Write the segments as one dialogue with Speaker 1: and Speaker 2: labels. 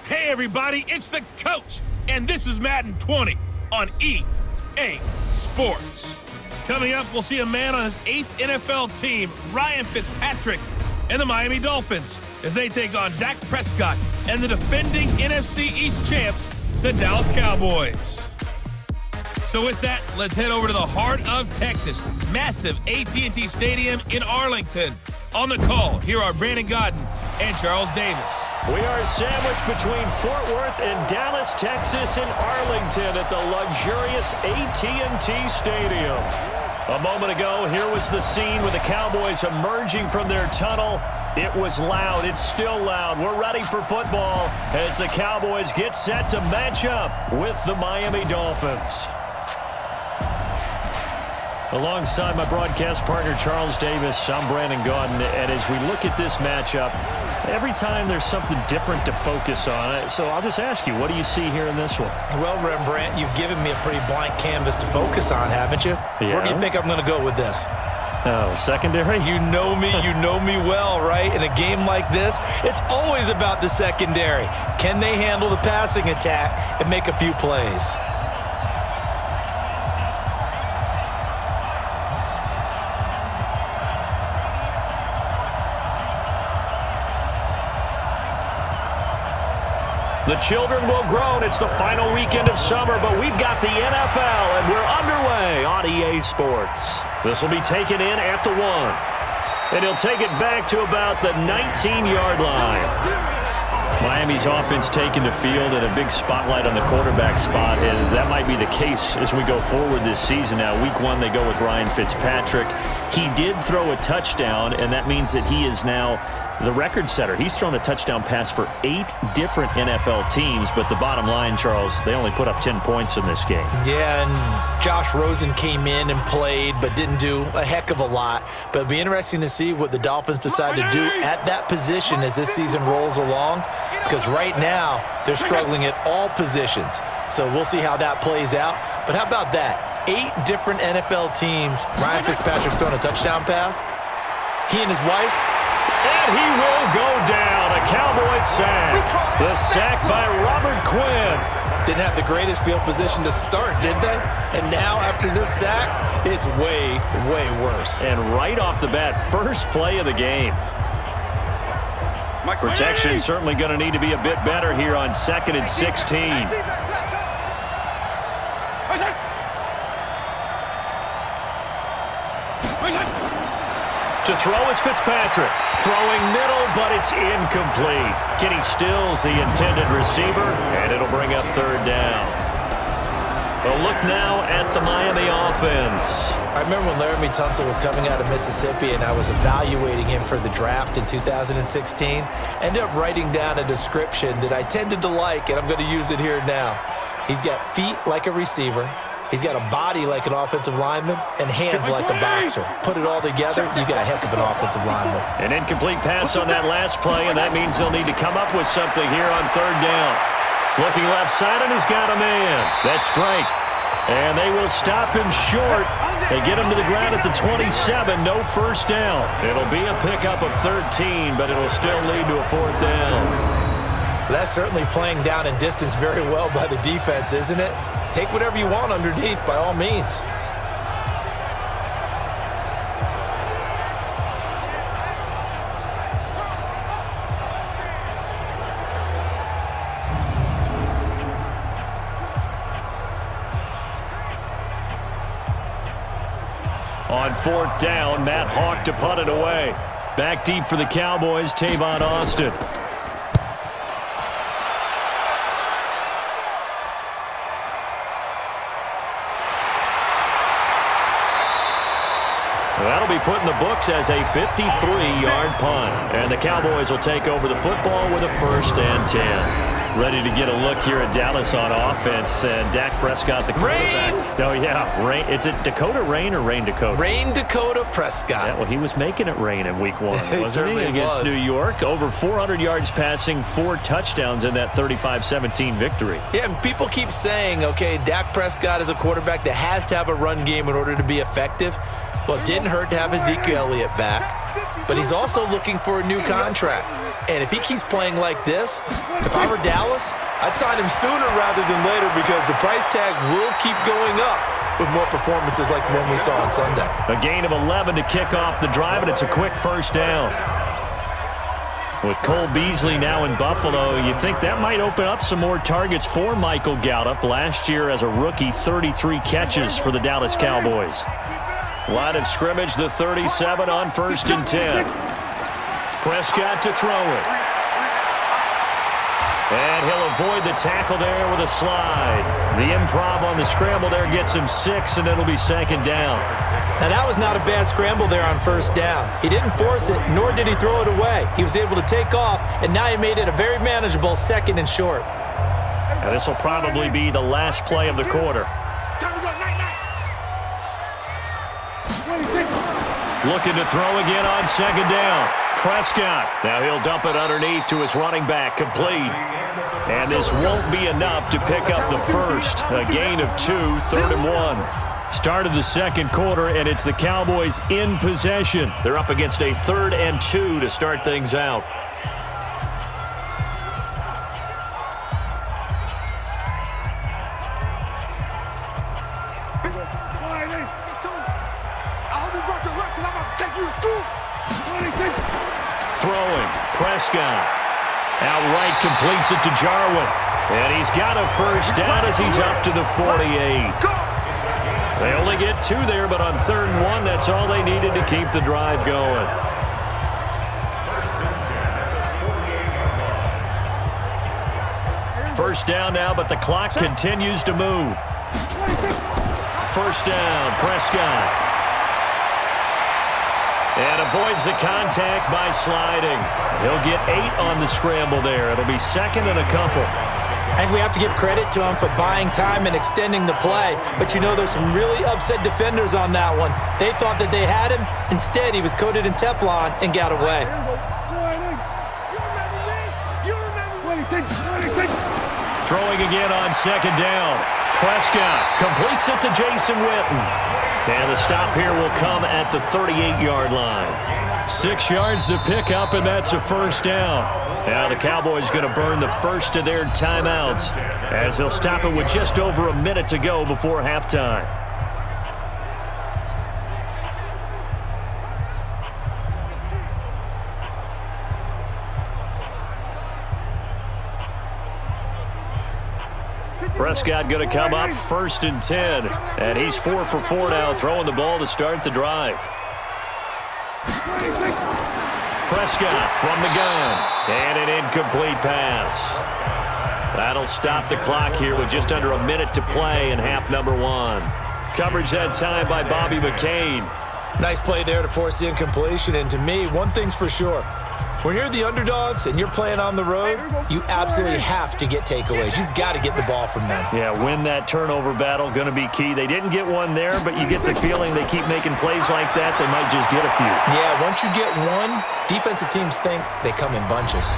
Speaker 1: Hey everybody, it's the coach, and this is Madden 20 on EA Sports. Coming up, we'll see a man on his 8th NFL team, Ryan Fitzpatrick, and the Miami Dolphins, as they take on Dak Prescott and the defending NFC East champs, the Dallas Cowboys. So with that, let's head over to the heart of Texas, massive AT&T Stadium in Arlington. On the call, here are Brandon Godden and Charles Davis.
Speaker 2: We are sandwiched between Fort Worth and Dallas, Texas, and Arlington at the luxurious AT&T Stadium. A moment ago, here was the scene with the Cowboys emerging from their tunnel. It was loud. It's still loud. We're ready for football as the Cowboys get set to match up with the Miami Dolphins. Alongside my broadcast partner, Charles Davis, I'm Brandon Godden. And as we look at this matchup, every time there's something different to focus on. So I'll just ask you, what do you see here in this one?
Speaker 3: Well, Rembrandt, you've given me a pretty blank canvas to focus on, haven't you?
Speaker 2: Yeah.
Speaker 3: Where do you think I'm going to go with this?
Speaker 2: Oh, secondary?
Speaker 3: You know me well, right? In a game like this, it's always about the secondary. Can they handle the passing attack and make a few plays?
Speaker 2: The children will groan. It's the final weekend of summer, but we've got the NFL, and we're underway on EA Sports. This will be taken in at the 1. And he'll take it back to about the 19-yard line. Miami's offense taking the field and a big spotlight on the quarterback spot, and that might be the case as we go forward this season. Now, week 1, they go with Ryan Fitzpatrick. He did throw a touchdown, and that means that he is now the record setter. He's thrown a touchdown pass for 8 different NFL teams, but the bottom line, Charles, they only put up 10 points in this game.
Speaker 3: Yeah, and Josh Rosen came in and played, but didn't do a heck of a lot. But it'll be interesting to see what the Dolphins decide to do at that position as this season rolls along, because right now they're struggling at all positions. So we'll see how that plays out. But how about that? 8 different NFL teams. Ryan Fitzpatrick's thrown a touchdown pass. He and his wife.
Speaker 2: And he will go down. A Cowboys sack. The sack by Robert Quinn.
Speaker 3: Didn't have the greatest field position to start, did they? And now, after this sack, it's way, way worse.
Speaker 2: And right off the bat, first play of the game. Protection certainly going to need to be a bit better here on 2nd and 16. To throw is Fitzpatrick. Throwing middle, but it's incomplete. Kenny Stills, the intended receiver, and it'll bring up 3rd down. A look now at the Miami offense.
Speaker 3: I remember when Laramie Tunsil was coming out of Mississippi and I was evaluating him for the draft in 2016. Ended up writing down a description that I tended to like, and I'm going to use it here now. He's got feet like a receiver. He's got a body like an offensive lineman and hands like a boxer. Put it all together, you got a heck of an offensive lineman.
Speaker 2: An incomplete pass on that last play, and that means they'll need to come up with something here on 3rd down. Looking left side, and he's got a man. That's Drake. And they will stop him short. They get him to the ground at the 27. No first down. It'll be a pickup of 13, but it'll still lead to a 4th down.
Speaker 3: That's certainly playing down in distance very well by the defense, isn't it? Take whatever you want underneath, by all means.
Speaker 2: On 4th down, Matt Hawk to punt it away. Back deep for the Cowboys, Tavon Austin. That'll be put in the books as a 53-yard punt. And the Cowboys will take over the football with a 1st and 10. Ready to get a look here at Dallas on offense. And Dak Prescott, the quarterback.
Speaker 3: Rain!
Speaker 2: Oh, yeah. Rain. Is it Dakota Rain or Rain Dakota?
Speaker 3: Rain Dakota Prescott.
Speaker 2: Yeah, well, he was making it rain in week 1, wasn't he? Against
Speaker 3: was.
Speaker 2: New York. Over 400 yards passing, 4 touchdowns in that 35-17 victory.
Speaker 3: Yeah, and people keep saying, okay, Dak Prescott is a quarterback that has to have a run game in order to be effective. Well, it didn't hurt to have Ezekiel Elliott back, but he's also looking for a new contract. And if he keeps playing like this, if I were Dallas, I'd sign him sooner rather than later because the price tag will keep going up with more performances like the one we saw on Sunday.
Speaker 2: A gain of 11 to kick off the drive, and it's a quick first down. With Cole Beasley now in Buffalo, you think that might open up some more targets for Michael Gallup. Last year as a rookie, 33 catches for the Dallas Cowboys. Line of scrimmage, the 37 on 1st and 10. Prescott to throw it. And he'll avoid the tackle there with a slide. The improv on the scramble there gets him 6, and it'll be 2nd down.
Speaker 3: Now, that was not a bad scramble there on 1st down. He didn't force it, nor did he throw it away. He was able to take off, and now he made it a very manageable 2nd and short.
Speaker 2: And this will probably be the last play of the quarter. Looking to throw again on 2nd down. Prescott. Now he'll dump it underneath to his running back. Complete. And this won't be enough to pick up the first. A gain of 2, 3rd and 1. Start of the 2nd quarter, and it's the Cowboys in possession. They're up against a 3rd and 2 to start things out. Throwing. Prescott. Outright completes it to Jarwin. And he's got a first down as he's up to the 48. They only get 2 there, but on 3rd and 1, that's all they needed to keep the drive going. First down now, but the clock continues to move. First down, Prescott. And avoids the contact by sliding. He'll get 8 on the scramble there. It'll be 2nd and a couple.
Speaker 3: I think we have to give credit to him for buying time and extending the play. But, you know, there's some really upset defenders on that one. They thought that they had him. Instead, he was coated in Teflon and got away.
Speaker 2: Throwing again on 2nd down. Prescott completes it to Jason Witten. And the stop here will come at the 38-yard line. 6 yards to pick up, and that's a first down. Now the Cowboys going to burn the first of their timeouts as they'll stop it with just over a minute to go before halftime. Prescott going to come up 1st and 10. And he's 4 for 4 now, throwing the ball to start the drive. Prescott from the gun. And an incomplete pass. That'll stop the clock here with just under a minute to play in half number 1. Coverage that time by Bobby McCain.
Speaker 3: Nice play there to force the incompletion. And to me, one thing's for sure. When you're the underdogs and you're playing on the road, you absolutely have to get takeaways. You've got to get the ball from them.
Speaker 2: Yeah, win that turnover battle, going to be key. They didn't get one there, but you get the feeling they keep making plays like that, they might just get a few.
Speaker 3: Yeah, once you get one, defensive teams think they come in bunches.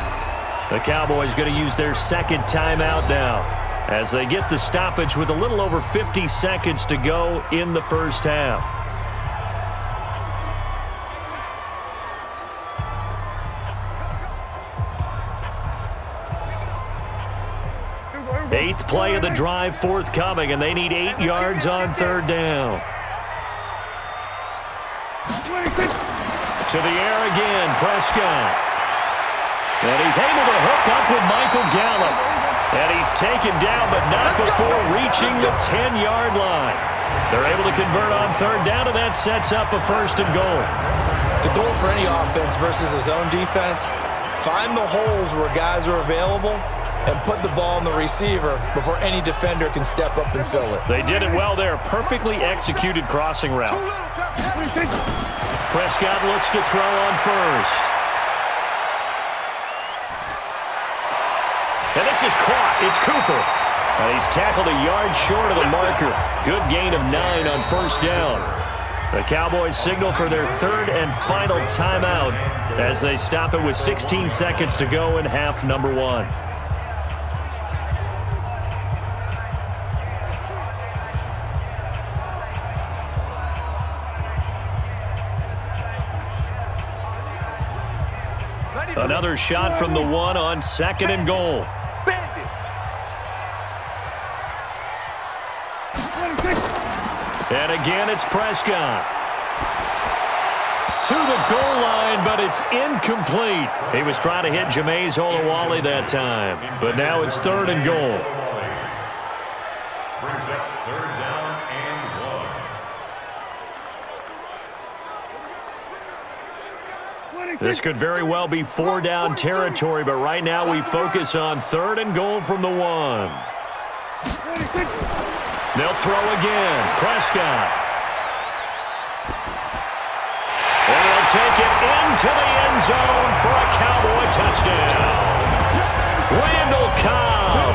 Speaker 2: The Cowboys going to use their 2nd timeout now as they get the stoppage with a little over 50 seconds to go in the first half. 8th play of the drive forthcoming, and they need 8 yards on 3rd down. To the air again, Prescott. And he's able to hook up with Michael Gallup. And he's taken down, but not before reaching the 10-yard line. They're able to convert on 3rd down, and that sets up a 1st and goal.
Speaker 3: The goal for any offense versus a zone defense, find the holes where guys are available and put the ball on the receiver before any defender can step up and fill it.
Speaker 2: They did it well there. Perfectly executed crossing route. Prescott looks to throw on 1st. And this is caught. It's Cooper. And he's tackled a yard short of the marker. Good gain of 9 on 1st down. The Cowboys signal for their 3rd and final timeout as they stop it with 16 seconds to go in half number 1. Another shot from the 1 on 2nd and goal. And again, it's Prescott. To the goal line, but it's incomplete. He was trying to hit Jameis Olawale that time, but now it's 3rd and goal.
Speaker 4: Brings up 3rd down and 1.
Speaker 2: This could very well be 4-down territory, but right now we focus on 3rd and goal from the 1. They'll throw again. Prescott. And he'll take it into the end zone for a Cowboy touchdown. Randall Cobb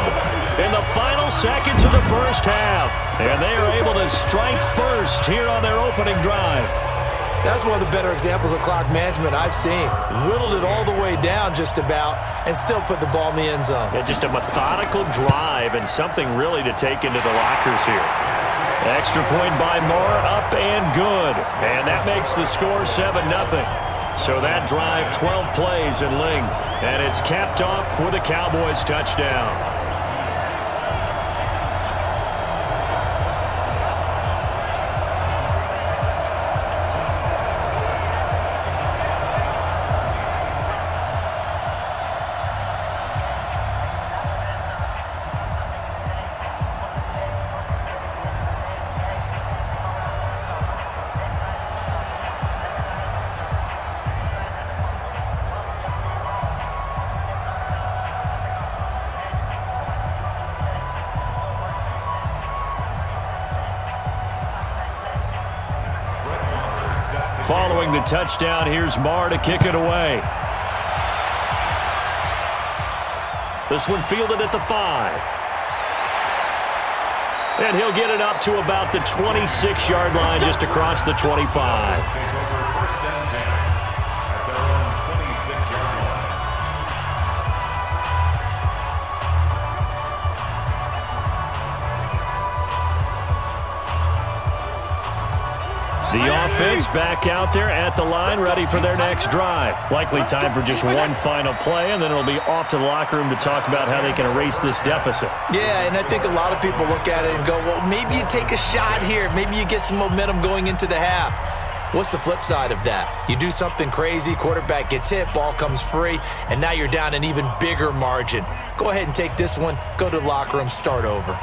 Speaker 2: in the final seconds of the first half. And they are able to strike first here on their opening drive.
Speaker 3: That's one of the better examples of clock management I've seen. Whittled it all the way down just about and still put the ball in the end zone.
Speaker 2: Yeah, just a methodical drive and something really to take into the lockers here. Extra point by Moore, up and good. And that makes the score 7-0. So that drive, 12 plays in length. And it's capped off for the Cowboys touchdown. Following the touchdown, here's Marr to kick it away. This one fielded at the 5. And he'll get it up to about the 26-yard line, just across the 25. The offense back out there at the line, ready for their next drive. Likely time for just one final play, and then it'll be off to the locker room to talk about how they can erase this deficit.
Speaker 3: Yeah, and I think a lot of people look at it and go, well, maybe you take a shot here. Maybe you get some momentum going into the half. What's the flip side of that? You do something crazy, quarterback gets hit, ball comes free, and now you're down an even bigger margin. Go ahead and take this one, go to the locker room, start over.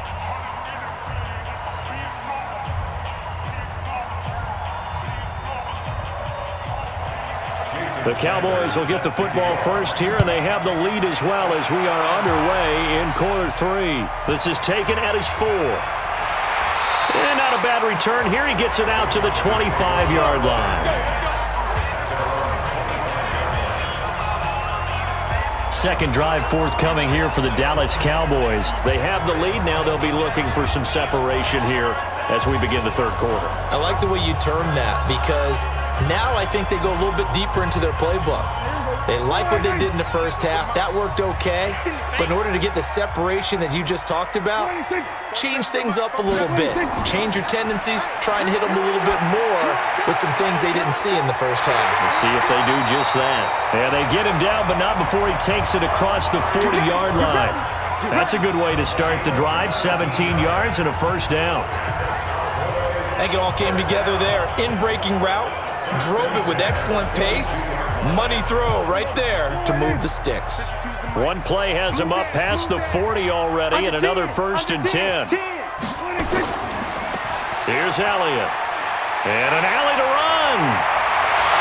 Speaker 2: The Cowboys will get the football first here, and they have the lead as well as we are underway in quarter 3. This is taken at his 4. And not a bad return here. He gets it out to the 25-yard line. Second drive forthcoming here for the Dallas Cowboys. They have the lead. Now they'll be looking for some separation here as we begin the third quarter.
Speaker 3: I like the way you term that, because now I think they go a little bit deeper into their playbook. They like what they did in the first half. That worked okay. But in order to get the separation that you just talked about, change things up a little bit. Change your tendencies. Try and hit them a little bit more with some things they didn't see in the first half.
Speaker 2: Let's see if they do just that. And they get him down, but not before he takes it across the 40-yard line. That's a good way to start the drive. 17 yards and a first down.
Speaker 3: I think it all came together there. In-breaking route. Drove it with excellent pace. Money throw right there to move the sticks.
Speaker 2: One play has him up past the 40 already, and another 1st and 10. Here's Elliott. And an alley to run.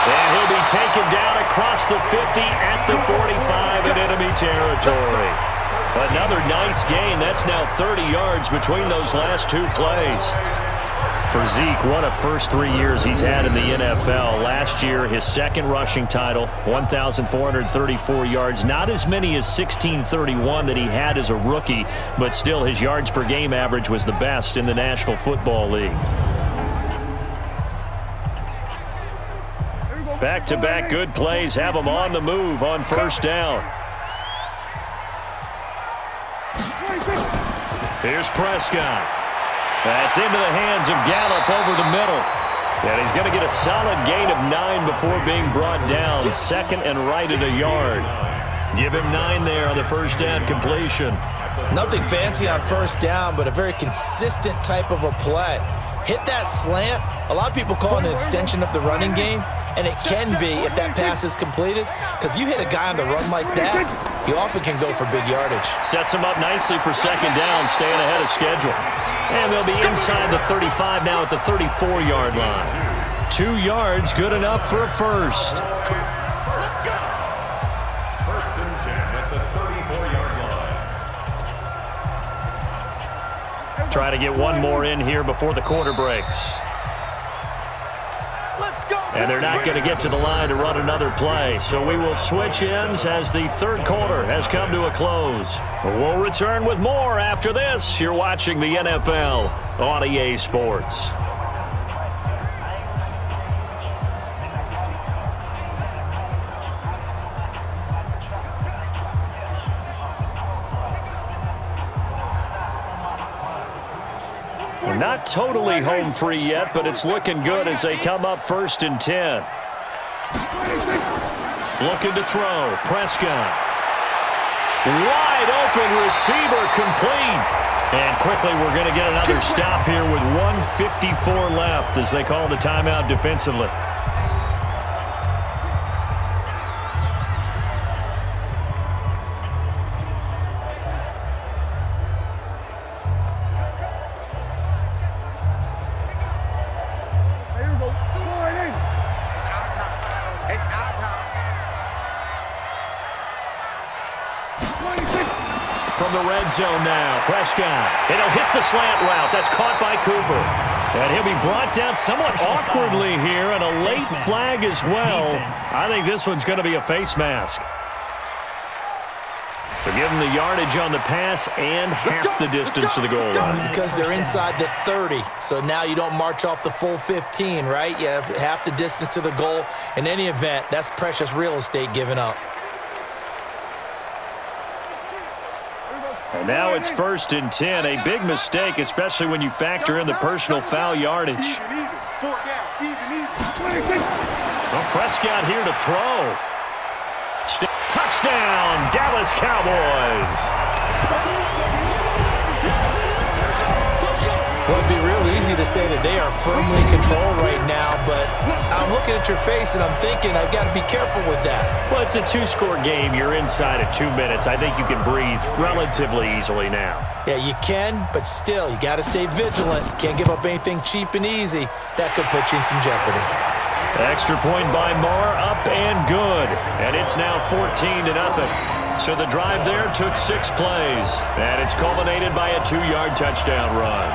Speaker 2: And he'll be taken down across the 50 at the 45 in enemy territory. Another nice gain. That's now 30 yards between those last 2 plays. For Zeke, what a first 3 years he's had in the NFL. Last year, his second rushing title, 1,434 yards. Not as many as 1,631 that he had as a rookie, but still his yards per game average was the best in the National Football League. Back-to-back good plays have him on the move on first down. Here's Prescott. That's into the hands of Gallup over the middle. And he's going to get a solid gain of 9 before being brought down. Second and right at a yard. Give him 9 there on the first down completion.
Speaker 3: Nothing fancy on first down, but a very consistent type of a play. Hit that slant. A lot of people call it an extension of the running game, and it can be if that pass is completed, because you hit a guy on the run like that, you often can go for big yardage.
Speaker 2: Sets him up nicely for second down, staying ahead of schedule. And they'll be inside the 35 now at the 34-yard line. 2 yards, good enough for a first. Try to get one more in here before the quarter breaks. And they're not going to get to the line to run another play. So we will switch ends as the third quarter has come to a close. We'll return with more after this. You're watching the NFL on EA Sports. Not totally home free yet, but it's looking good as they come up 1st and 10. Looking to throw. Prescott. Wide open receiver complete. And quickly we're going to get another stop here with 1:54 left as they call the timeout defensively. From the red zone now, Prescott. It'll hit the slant route. That's caught by Cooper. And he'll be brought down somewhat awkwardly here, and a late flag as well. I think this one's going to be a face mask. So give them the yardage on the pass and half the distance to the goal line.
Speaker 3: Because they're inside the 30, so now you don't march off the full 15, right? You have half the distance to the goal. In any event, that's precious real estate given up.
Speaker 2: And now it's 1st and 10. A big mistake, especially when you factor in the personal foul yardage. Well, Prescott here to throw. Touchdown, Dallas Cowboys.
Speaker 3: Well, it'd be real easy to say that they are firmly in control right now, but I'm looking at your face and I'm thinking I've got to be careful with that.
Speaker 2: Well, it's a 2-score game. You're inside at 2 minutes. I think you can breathe relatively easily now.
Speaker 3: Yeah, you can, but still, you got to stay vigilant. Can't give up anything cheap and easy. That could put you in some jeopardy.
Speaker 2: Extra point by Marr, up and good. And it's now 14-0. So the drive there took 6 plays, and it's culminated by a 2-yard touchdown run.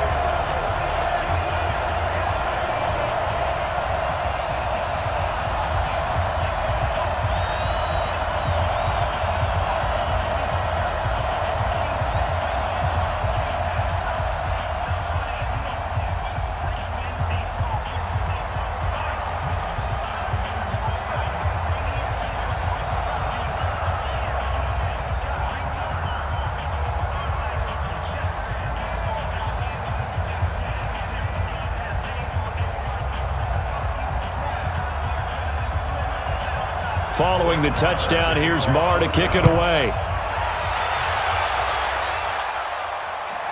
Speaker 2: Following the touchdown, here's Marr to kick it away.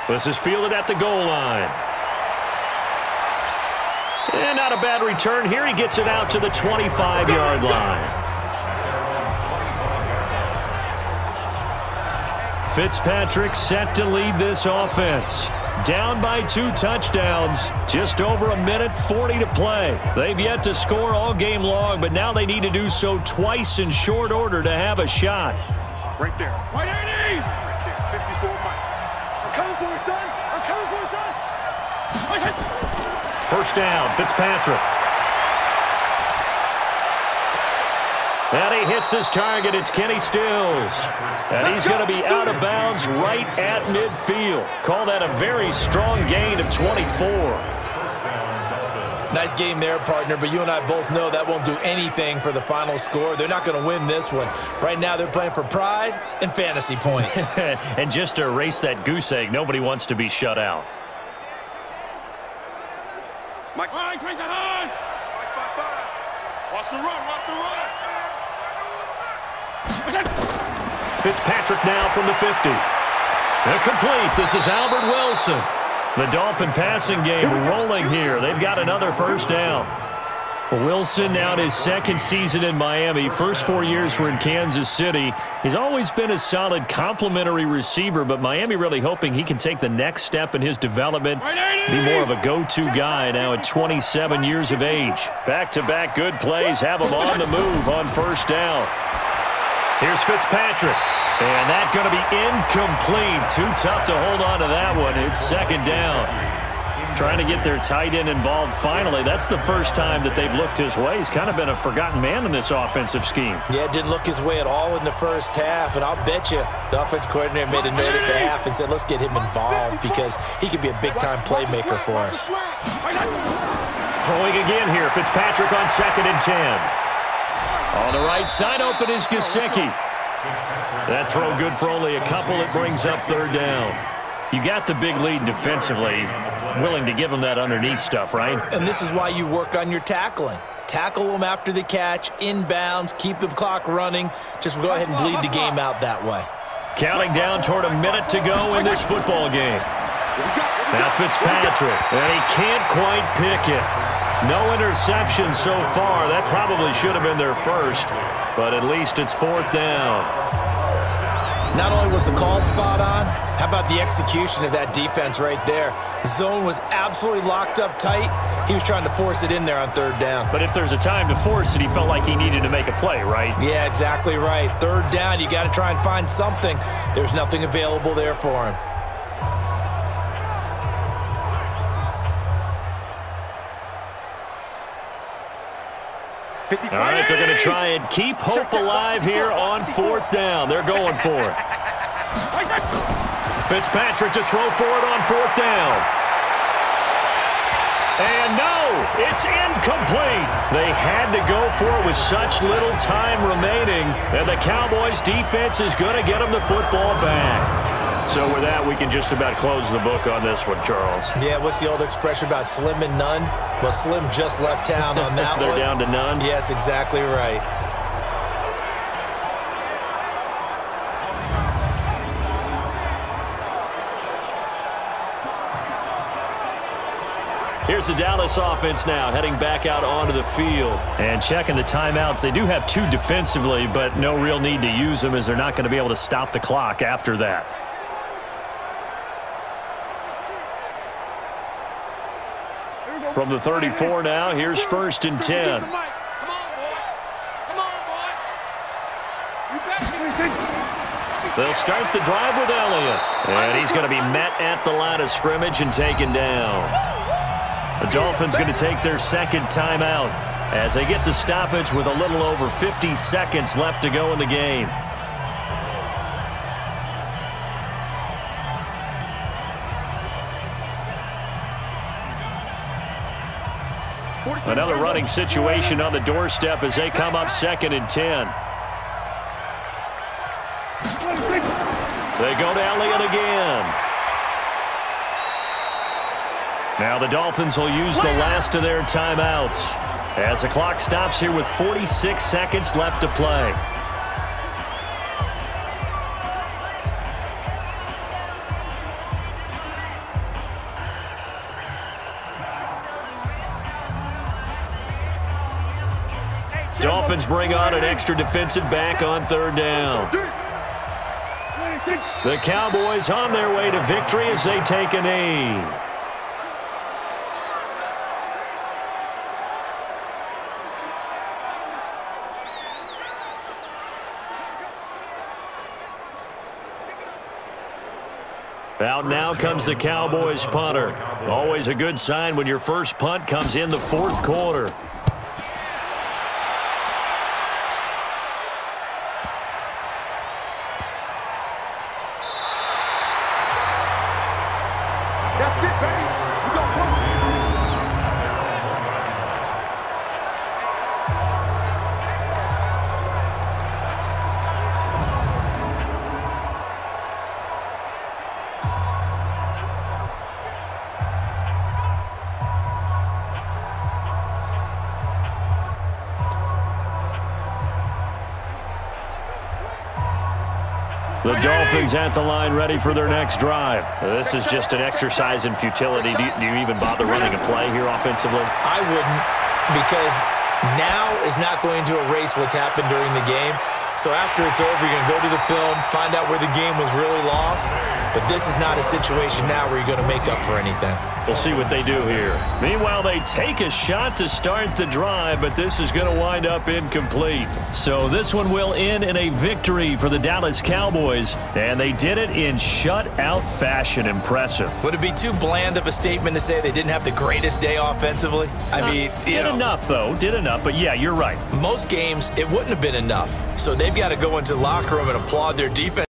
Speaker 2: This is fielded at the goal line. And not a bad return here. He gets it out to the 25-yard line. Fitzpatrick set to lead this offense. Down by 2 touchdowns. Just over 1:40 to play. They've yet to score all game long, but now they need to do so twice in short order to have a shot.
Speaker 4: Right there. 180! Right there. 54 Mike. I'm coming for you, son. I'm coming for you, son.
Speaker 2: First down, Fitzpatrick. And he hits his target. It's Kenny Stills. And he's going to be out of bounds right at midfield. Call that a very strong gain of 24.
Speaker 3: Nice game there, partner, but you and I both know that won't do anything for the final score. They're not going to win this one. Right now they're playing for pride and fantasy points.
Speaker 2: And just to erase that goose egg, nobody wants to be shut out.
Speaker 4: Mike, tries to hard. Watch the run, watch the run.
Speaker 2: Fitzpatrick now from the 50. Incomplete. This is Albert Wilson. The Dolphin passing game rolling here. They've got another first down. Wilson now in his second season in Miami. First 4 years were in Kansas City. He's always been a solid complementary receiver, but Miami really hoping he can take the next step in his development, be more of a go-to guy now at 27 years of age. Back-to-back good plays have him on the move on first down. Here's Fitzpatrick. And that's going to be incomplete. Too tough to hold on to that one. It's second down. Trying to get their tight end involved finally. That's the first time that they've looked his way. He's kind of been a forgotten man in this offensive scheme.
Speaker 3: Yeah, didn't look his way at all in the first half. And I'll bet you the offense coordinator made a note at the half and said, let's get him involved because he could be a big-time playmaker for us.
Speaker 2: Throwing again here. Fitzpatrick on 2nd and 10. On the right side, open is Gesicki. That throw good for only a couple. It brings up third down. You got the big lead defensively. Willing to give them that underneath stuff, right?
Speaker 3: And this is why you work on your tackling. Tackle them after the catch, inbounds, keep the clock running. Just go ahead and bleed the game out that way.
Speaker 2: Counting down toward a minute to go in this football game. Now Fitzpatrick, and he can't quite pick it. No interception so far. That probably should have been their first, but at least it's fourth down.
Speaker 3: Not only was the call spot on, how about the execution of that defense right there? The zone was absolutely locked up tight. He was trying to force it in there on third down.
Speaker 2: But if there's a time to force it, he felt like he needed to make a play, right?
Speaker 3: Yeah, exactly right. Third down, you got to try and find something. There's nothing available there for him.
Speaker 2: All right, they're going to try and keep hope alive here on fourth down. They're going for it. Fitzpatrick to throw for it on fourth down. And no, it's incomplete. They had to go for it with such little time remaining, and the Cowboys defense is going to get them the football back. So with that, we can just about close the book on this one, Charles.
Speaker 3: Yeah, what's the old expression about slim and none? Well, Slim just left town on that one.
Speaker 2: They're down to none?
Speaker 3: Yes, exactly right.
Speaker 2: Here's the Dallas offense now, heading back out onto the field. And checking the timeouts. They do have 2 defensively, but no real need to use them as they're not going to be able to stop the clock after that. From the 34 now, here's 1st and 10. They'll start the drive with Elliott. And he's going to be met at the line of scrimmage and taken down. The Dolphins going to take their second timeout as they get the stoppage with a little over 50 seconds left to go in the game. Another running situation on the doorstep as they come up 2nd and 10. They go to Elliott again. Now the Dolphins will use the last of their timeouts as the clock stops here with 46 seconds left to play. Dolphins bring on an extra defensive back on third down. The Cowboys on their way to victory as they take a knee. Out now comes the Cowboys punter. Always a good sign when your first punt comes in the fourth quarter.
Speaker 4: That's it, baby. We got
Speaker 2: The Dolphins at the line ready for their next drive. This is just an exercise in futility. Do you even bother running a play here offensively?
Speaker 3: I wouldn't, because now is not going to erase what's happened during the game. So after it's over, you're going to go to the film, find out where the game was really lost. But this is not a situation now where you're going to make up for anything.
Speaker 2: We'll see what they do here. Meanwhile, they take a shot to start the drive, but this is going to wind up incomplete. So this one will end in a victory for the Dallas Cowboys, and they did it in shutout fashion. Impressive.
Speaker 3: Would it be too bland of a statement to say they didn't have the greatest day offensively? I mean,
Speaker 2: did enough, though. Did enough, but yeah, you're right.
Speaker 3: Most games, it wouldn't have been enough. So they've got to go into the locker room and applaud their defense.